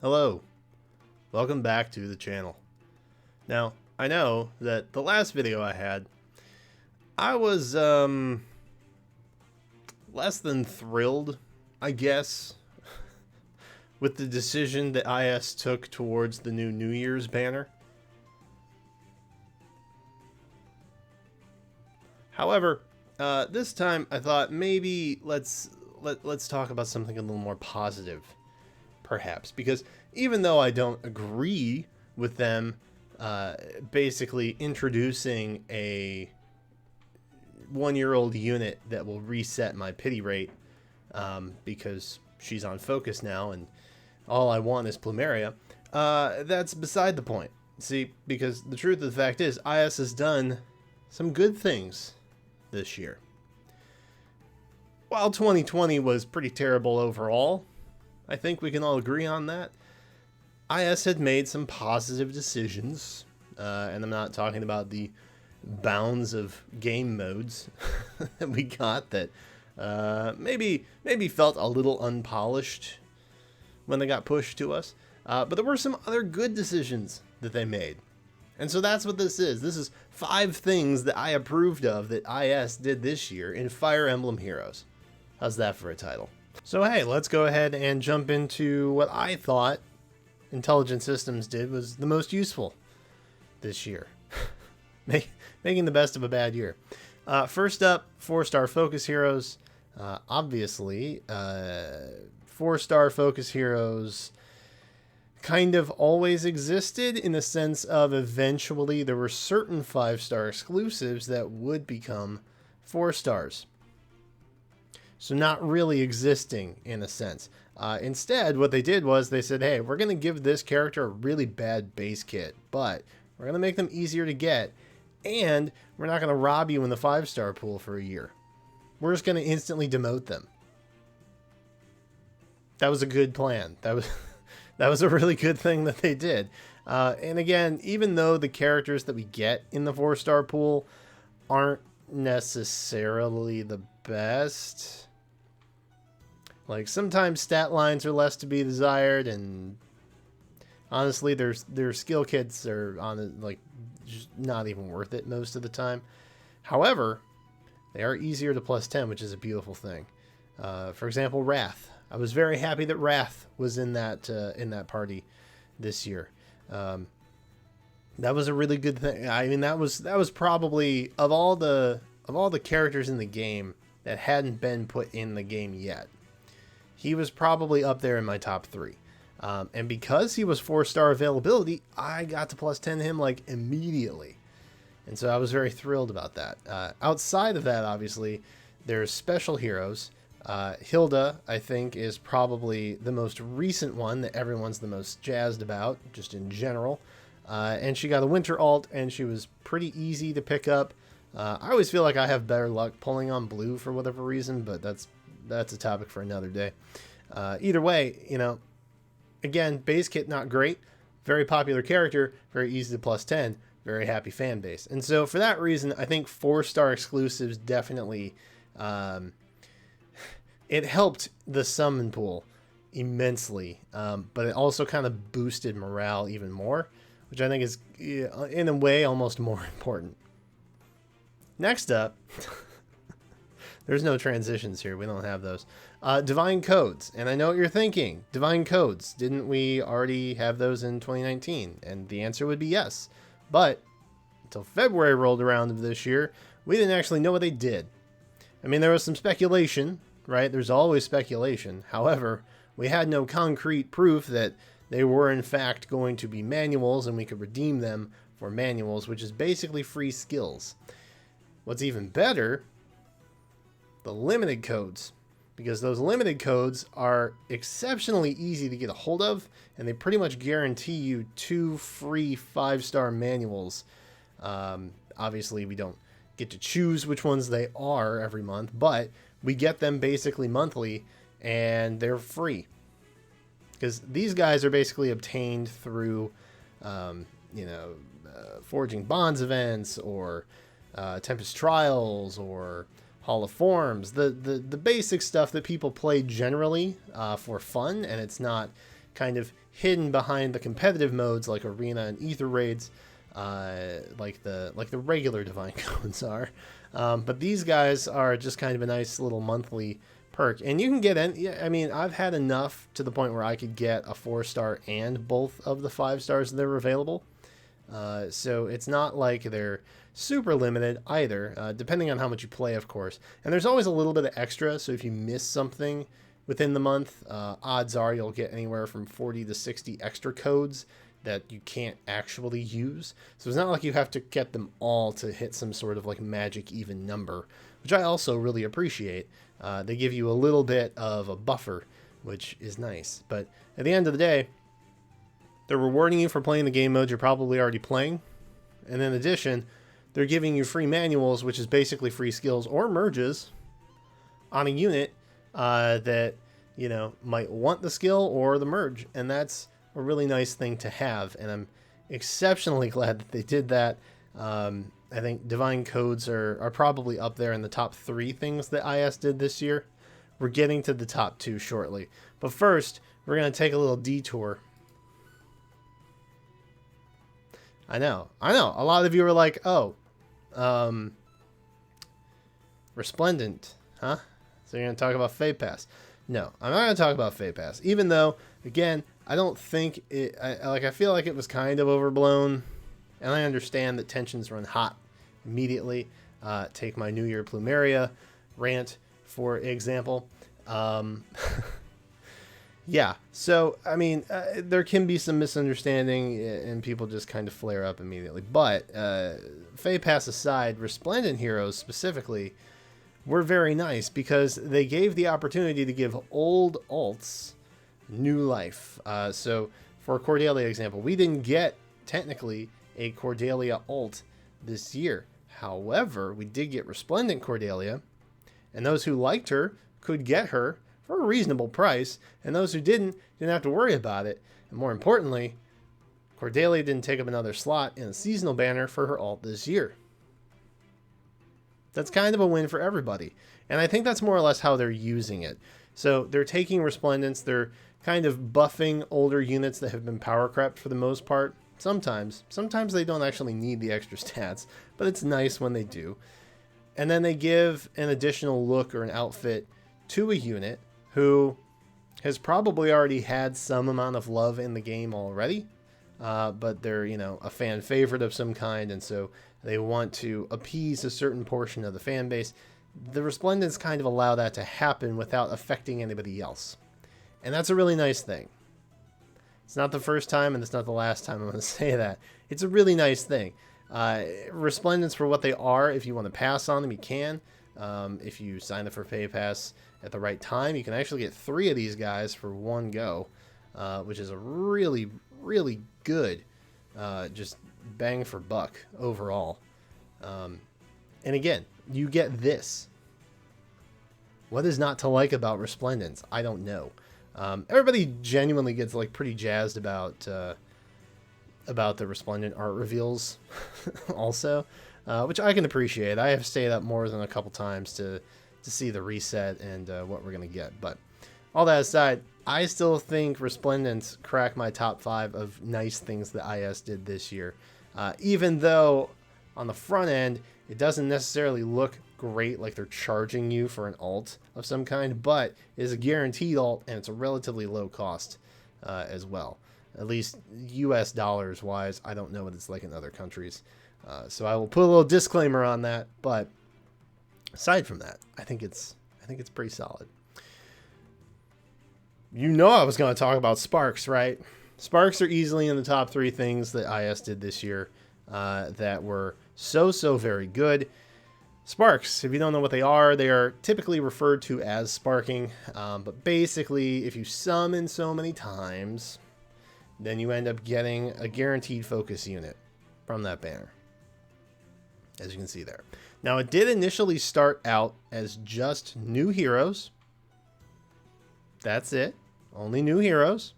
Hello, welcome back to the channel. Now, I know that the last video I had, I was less than thrilled, I guess, with the decision that IS took towards the New Year's banner. However, this time I thought maybe let's talk about something a little more positive, perhaps, because even though I don't agree with them basically introducing a 1-year-old unit that will reset my pity rate because she's on focus now and all I want is Plumeria, that's beside the point. See, because the truth of the fact is IS has done some good things this year. While 2020 was pretty terrible overall, I think we can all agree on that. IS had made some positive decisions, and I'm not talking about the bounds of game modes that we got that maybe felt a little unpolished when they got pushed to us. But there were some other good decisions that they made. And so that's what this is. This is 5 things that I approved of that IS did this year in Fire Emblem Heroes. How's that for a title? So hey, let's go ahead and jump into what I thought Intelligent Systems did was the most useful this year. Making the best of a bad year. First up, 4-star Focus Heroes. Obviously, 4-star Focus Heroes kind of always existed in the sense of eventually there were certain 5-star exclusives that would become 4 stars. So not really existing in a sense. Instead, what they did was they said, hey, we're going to give this character a really bad base kit, but we're going to make them easier to get, and we're not going to rob you in the 5-star pool for a year. We're just going to instantly demote them. That was a good plan. That was a really good thing that they did. And again, even though the characters that we get in the 4-star pool aren't necessarily the best, like sometimes stat lines are less to be desired, and honestly their skill kits are like just not even worth it most of the time. However, they are easier to +10, which is a beautiful thing. For example, Wrath. I was very happy that Wrath was in that party this year. That was a really good thing. I mean, that was probably of all the characters in the game that hadn't been put in the game yet, he was probably up there in my top 3. And because he was 4-star availability, I got to +10 him like immediately. And so I was very thrilled about that. Outside of that, obviously, there's special heroes. Hilda, I think, is probably the most recent one that everyone's the most jazzed about, just in general. And she got a winter alt, and she was pretty easy to pick up. I always feel like I have better luck pulling on blue for whatever reason, but that's a topic for another day. Either way, you know, again, base kit not great, very popular character, very easy to +10, very happy fan base. And so for that reason, I think 4-star exclusives definitely it helped the summon pool immensely, but it also kind of boosted morale even more, which I think is in a way almost more important. Next up, there's no transitions here. We don't have those. Divine Codes. And I know what you're thinking. Divine Codes. Didn't we already have those in 2019? And the answer would be yes. But until February rolled around of this year, we didn't actually know what they did. I mean, there was some speculation, right? There's always speculation. However, we had no concrete proof that they were in fact going to be manuals and we could redeem them for manuals, which is basically free skills. What's even better, the limited codes, because those limited codes are exceptionally easy to get a hold of, and they pretty much guarantee you 2 free 5-star manuals. Obviously, we don't get to choose which ones they are every month, but we get them basically monthly, and they're free. Because these guys are basically obtained through, Forging Bonds events, or Tempest Trials, or Hall of Forms, the basic stuff that people play generally for fun, and it's not kind of hidden behind the competitive modes like Arena and Ether Raids, like the regular Divine Codes are. But these guys are just kind of a nice little monthly perk, and you can get in. I mean, I've had enough to the point where I could get a 4-star and both of the 5 stars that are available. So it's not like they're super limited either, depending on how much you play, of course. And there's always a little bit of extra, so if you miss something within the month, odds are you'll get anywhere from 40 to 60 extra codes that you can't actually use. So it's not like you have to get them all to hit some sort of like magic even number, which I also really appreciate. They give you a little bit of a buffer, which is nice. But at the end of the day, they're rewarding you for playing the game modes you're probably already playing. And in addition, they're giving you free manuals, which is basically free skills or merges on a unit that, you know, might want the skill or the merge. And that's a really nice thing to have. And I'm exceptionally glad that they did that. I think Divine Codes are probably up there in the top 3 things that IS did this year. We're getting to the top 2 shortly. But first, we're going to take a little detour. I know. A lot of you are like, oh, Resplendent, huh? So you're going to talk about FEH Pass. No, I'm not going to talk about FEH Pass. Even though, again, I don't think it... I feel like it was kind of overblown. And I understand that tensions run hot immediately. Take my New Year Plumeria rant, for example. Yeah, so, I mean, there can be some misunderstanding and people just kind of flare up immediately. But, FEH Pass aside, Resplendent Heroes specifically were very nice because they gave the opportunity to give old alts new life. So, for Cordelia example, we didn't get, technically, a Cordelia ult this year. However, we did get Resplendent Cordelia, and those who liked her could get her for a reasonable price, and those who didn't have to worry about it. And more importantly, Cordelia didn't take up another slot in a seasonal banner for her ult this year. That's kind of a win for everybody, and I think that's more or less how they're using it. So they're taking Resplendents, they're kind of buffing older units that have been power crept for the most part. Sometimes they don't actually need the extra stats, but it's nice when they do. And then they give an additional look or an outfit to a unit who has probably already had some amount of love in the game already, but they're, you know, a fan favorite of some kind, and so they want to appease a certain portion of the fan base. The Resplendents kind of allow that to happen without affecting anybody else, and that's a really nice thing. It's not the first time, and it's not the last time I'm going to say that. It's a really nice thing. Resplendents for what they are, if you want to pass on them, you can. If you sign up for FEH Pass at the right time, you can actually get 3 of these guys for one go, which is a really, really good, just bang for buck overall. And again, you get this. What is not to like about Resplendents? I don't know. Everybody genuinely gets like pretty jazzed about the Resplendent art reveals also, which I can appreciate. I have stayed up more than a couple times to see the reset and what we're going to get. But all that aside, I still think Resplendents crack my top 5 of nice things that IS did this year. Even though on the front end, it doesn't necessarily look great like they're charging you for an alt of some kind, but it is a guaranteed alt and it's a relatively low cost as well. At least US dollars wise. I don't know what it's like in other countries. So I will put a little disclaimer on that, but aside from that, I think it's pretty solid. You know I was going to talk about Sparks, right? Sparks are easily in the top 3 things that IS did this year that were so very good. Sparks, if you don't know what they are typically referred to as sparking, but basically if you summon so many times, then you end up getting a guaranteed focus unit from that banner, as you can see there. Now, it did initially start out as just new heroes. That's it. Only new heroes.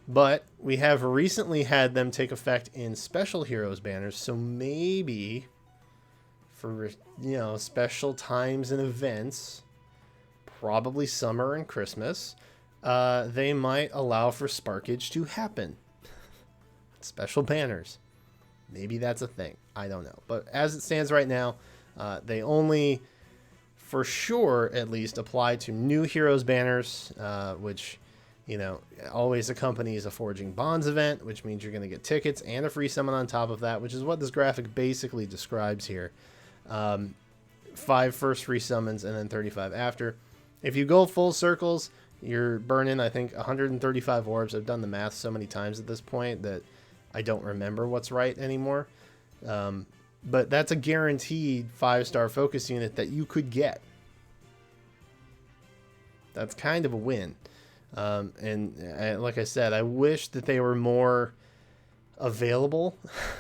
But we have recently had them take effect in special heroes banners, so maybe for, you know, special times and events, probably summer and Christmas, They might allow for Sparkage to happen. Special banners. Maybe that's a thing. I don't know. But as it stands right now, they only, for sure, at least, apply to new Heroes banners, which, you know, always accompanies a Forging Bonds event, which means you're going to get tickets and a free summon on top of that, which is what this graphic basically describes here. 5 first free summons and then 35 after. If you go full circles, you're burning, I think, 135 orbs. I've done the math so many times at this point that I don't remember what's right anymore. But that's a guaranteed 5-star focus unit that you could get. That's kind of a win. And like I said, I wish that they were more available.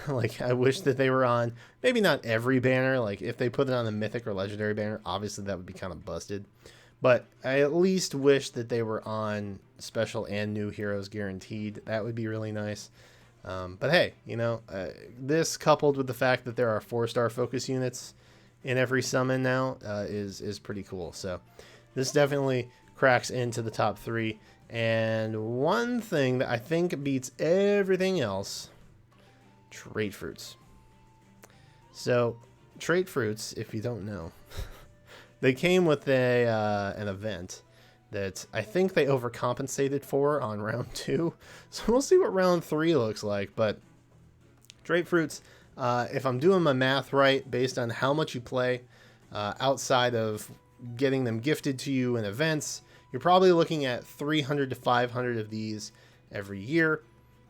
Like, I wish that they were on, maybe not every banner. Like, if they put it on a mythic or legendary banner, obviously that would be kind of busted. But I at least wish that they were on special and new heroes guaranteed. That would be really nice. But hey, you know, this coupled with the fact that there are 4-star focus units in every summon now is pretty cool. So this definitely cracks into the top 3. And one thing that I think beats everything else, trait fruits. So trait fruits, if you don't know, they came with an event that I think they overcompensated for on round 2. So we'll see what round 3 looks like. But trait fruits, if I'm doing my math right, based on how much you play, outside of getting them gifted to you in events, you're probably looking at 300 to 500 of these every year,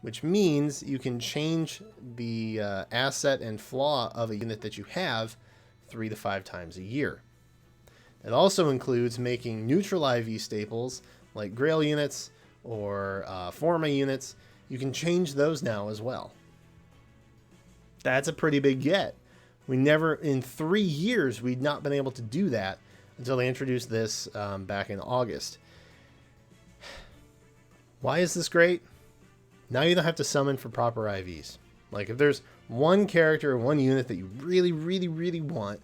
which means you can change the asset and flaw of a unit that you have 3 to 5 times a year. It also includes making neutral IV staples like Grail units or Forma units. You can change those now as well. That's a pretty big get. We never, in 3 years, we'd not been able to do that until they introduced this back in August. Why is this great? Now you don't have to summon for proper IVs. Like, if there's one character or one unit that you really, really, really want,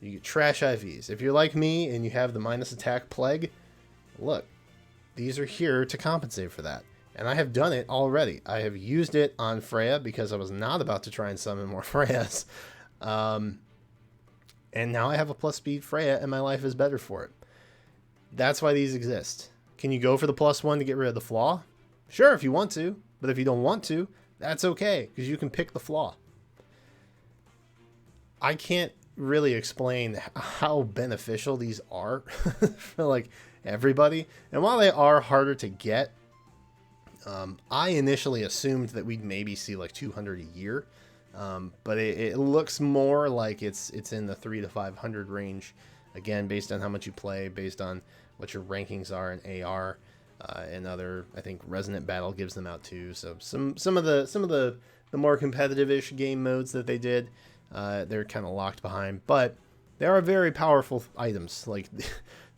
you get trash IVs. If you're like me and you have the minus attack plague, look, these are here to compensate for that. And I have done it already. I have used it on Freya because I was not about to try and summon more Freyas. And now I have a plus speed Freya and my life is better for it. That's why these exist. Can you go for the +1 to get rid of the flaw? Sure, if you want to. But if you don't want to, that's okay, because you can pick the flaw. I can't really explain how beneficial these are for like everybody. And while they are harder to get, I initially assumed that we'd maybe see like 200 a year. But it looks more like it's in the 300 to 500 range. Again, based on how much you play, based on what your rankings are in AR, and other, I think Resonant Battle gives them out too. So some of the more competitive-ish game modes that they did, they're kind of locked behind. But they are very powerful items. Like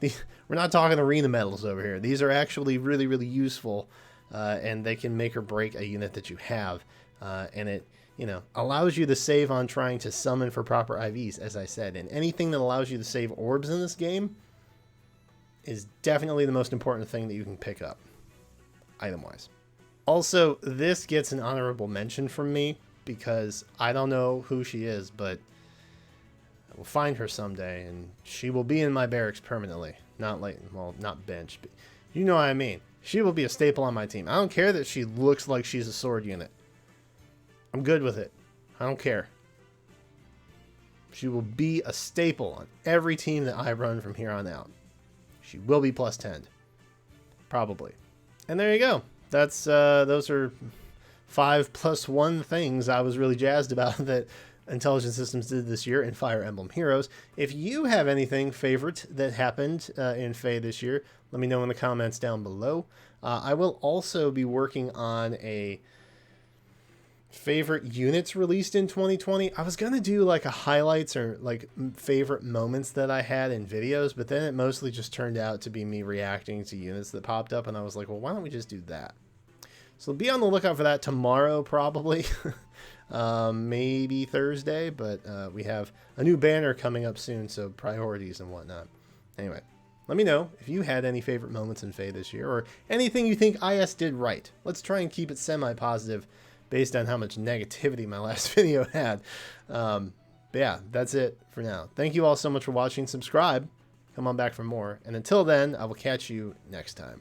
we're not talking arena medals over here. These are actually really, really useful, and they can make or break a unit that you have. And it, you know, allows you to save on trying to summon for proper IVs, as I said. And anything that allows you to save orbs in this game is definitely the most important thing that you can pick up, item-wise. Also, this gets an honorable mention from me, because I don't know who she is, but I will find her someday, and she will be in my barracks permanently. Not like, well, not bench, but you know what I mean. She will be a staple on my team. I don't care that she looks like she's a sword unit. I'm good with it. I don't care. She will be a staple on every team that I run from here on out. She will be +10. Probably. And there you go. That's those are 5+1 things I was really jazzed about that Intelligent Systems did this year in Fire Emblem Heroes. If you have anything favorite that happened in FEH this year, let me know in the comments down below. I will also be working on a favorite units released in 2020. I was gonna do like a highlights or like favorite moments that I had in videos, but then it mostly just turned out to be me reacting to units that popped up, and I was like, well, why don't we just do that? So be on the lookout for that tomorrow, probably. Maybe Thursday, but we have a new banner coming up soon, so priorities and whatnot. Anyway, Let me know if you had any favorite moments in FEH this year, or anything you think IS did right. Let's try and keep it semi-positive based on how much negativity my last video had. But yeah, that's it for now. Thank you all so much for watching. Subscribe. Come on back for more. And until then, I will catch you next time.